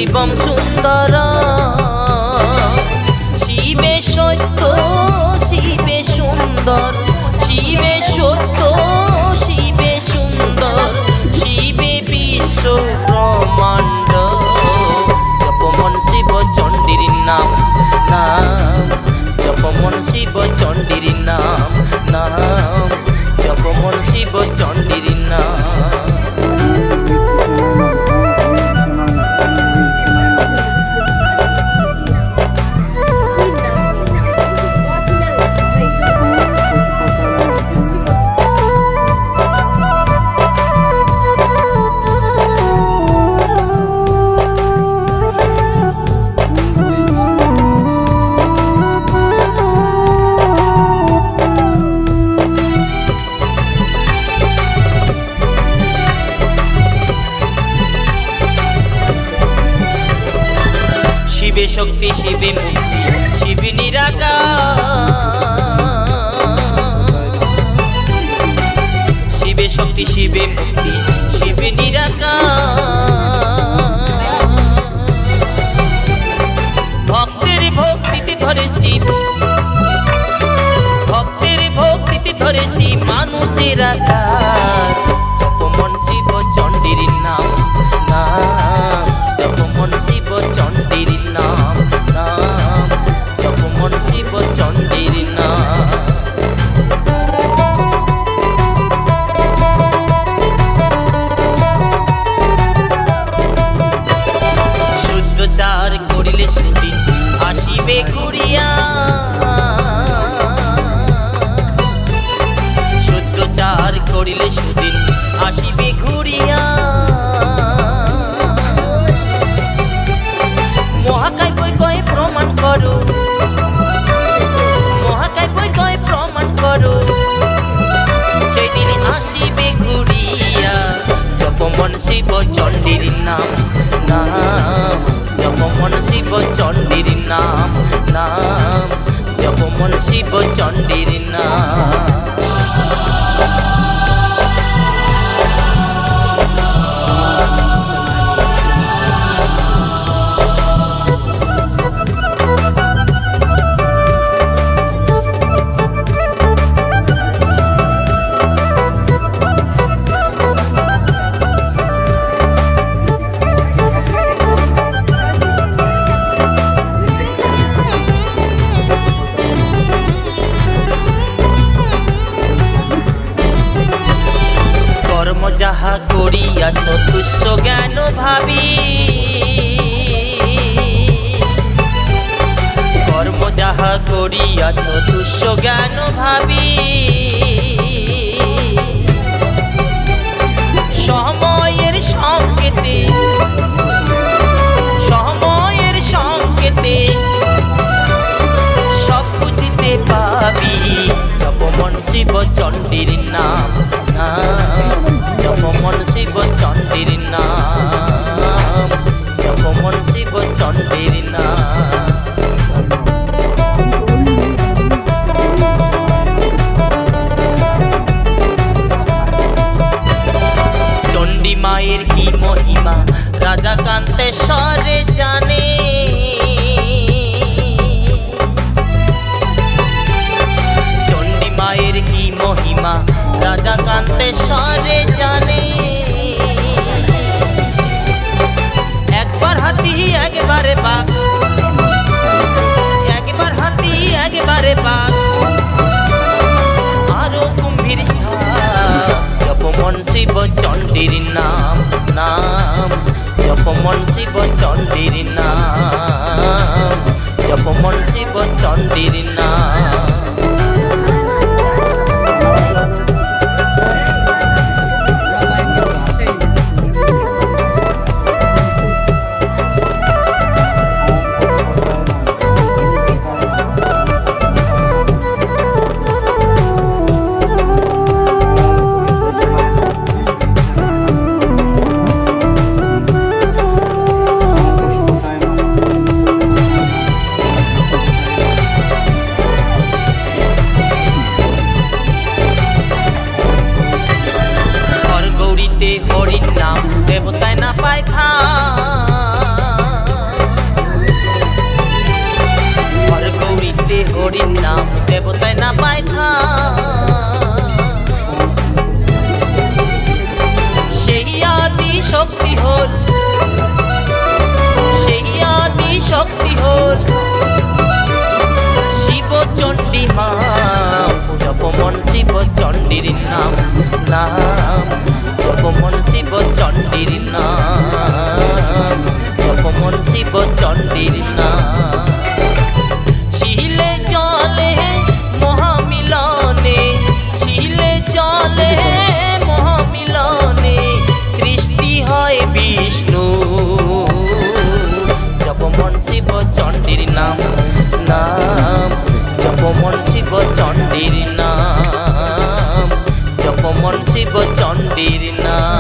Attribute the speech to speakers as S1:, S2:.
S1: শিবম সুন্দর শিবে সত্য শিবে সুন্দর শিবে সত্য শিবে সুন্দর শিবে বিশ্ব ব্রহ্মাণ্ড জপমন শিব চণ্ডীর নাম নাম জপমন শিব চণ্ডীর নাম নাম জপমন শিব চণ্ডীর নাম। শিবে শক্তি শিবে মুক্তি শিবে নিরাকার শিবে শক্তি শিবে মুক্তি শিবে নিরাকার ভক্তের ভক্তিতে ধরে শিব ভক্তের ভক্তিতে ধরে শিব মানুষের আকার জপমন শিব চণ্ডীর নাম নাম জপমন শিব চণ্ডীর নাম নাম জপমন শিব চণ্ডীর নাম। শুদ্ধচার করিলে সুদিন আসিবে ঘুরিয়া শুদ্ধচার করিলে সুদিন আসিবে ঘুরিয়া মহাকায় বই কয়ে প্রমাণ করো মহাকায় বই কয়ে প্রমাণ করো সেই দিন আসিবে ঘুরিয়া জপমন শিব চণ্ডীর নাম নাম জপমন শিব চণ্ডীর নাম নাম জপমন শিব চণ্ডীর নাম। কর্ম যাহা করিয়াছ তুচ্ছ জ্ঞান ভাবি কর্ম যাহা করিয়াছ তুচ্ছ জ্ঞান ভাবি সময়ের সংকেতে সময়ের সংকেতে সব বুঝিতে পাবি জপমন শিব চণ্ডীর নাম নাম জপমন শিব চণ্ডীর নাম জপমন শিব চণ্ডীর নাম। চণ্ডী মায়ের কি মহিমা রাজা কান্তেশ্বরে জানে চণ্ডী মায়ের কি মহিমা রাজা কান্তেশ্বরে জানে একবার হাতি একবারে বাঘ একবার হাতি একবারে বাঘ আরো কুম্ভীর সাপ জপমন শিব চণ্ডীর নাম নাম জপমন শিব চণ্ডীর নাম জপমন শিব চণ্ডীর নাম। হরির নাম দেবতায় না পায় খান হরির নাম দেবতায় না পায় সেই আদি শক্তি হল, সেই আদি শক্তি হল শিব চণ্ডী মা। জপমন শিব চণ্ডীর নাম, নাম জপমন শিব চণ্ডীর নাম, জপমন শিব চণ্ডীর নাম। শিলে জলে মহামিলনে, শিলে জলে মহামিলনে সৃষ্টি হয় বিষ্ণু। জপমন শিব চণ্ডীর নাম, নাম জপমন শিব চণ্ডীর নাম, জপমন শিব চণ্ডীর নাম।